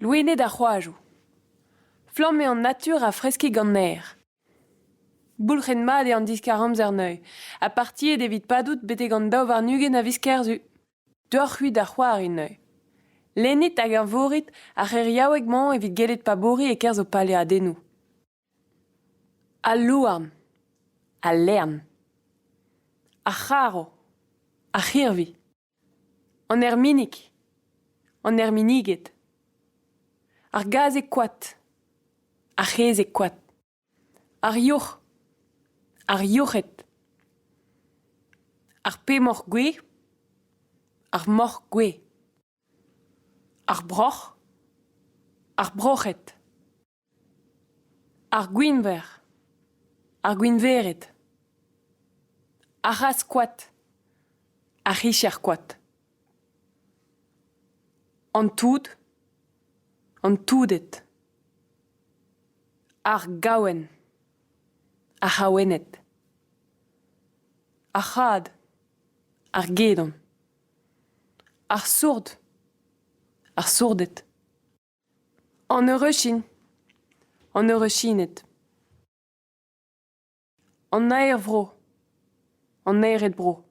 Louene da c'hoazhou. Flamme an natur a freski gant ner. Boulc'hen mat e an diskar amzer neuil. A partiet evit padout bete gant daou war nugen a viskerzu. Deoc'h-hui da c'hoar in neuil. Lennit hag ar vorit a c'her yaoueg-mañ evit gellet pa bori e kerz o pale a denou. A louarn. A lern. A c'haro. A c'hirvi. An minik. An miniget. Ar gaz e koat. Ar c'hez e koat. Ar yoc'h. Ar yoc'het. Ar pemoc'h gwe. Ar morc'h gwe. Ar broc'h. Ar broc'het. Ar gwinver. Ar gwinveret. Ar ras koat. Ar c'hischer koat. An toud. An toudet. Ar gaouen. Ar c'haouennet. Ar c'had. Ar gedon. Ar sourd. Ar sourdet. An eureuchin. An eureuchinet. An aer vro. An aeret bro.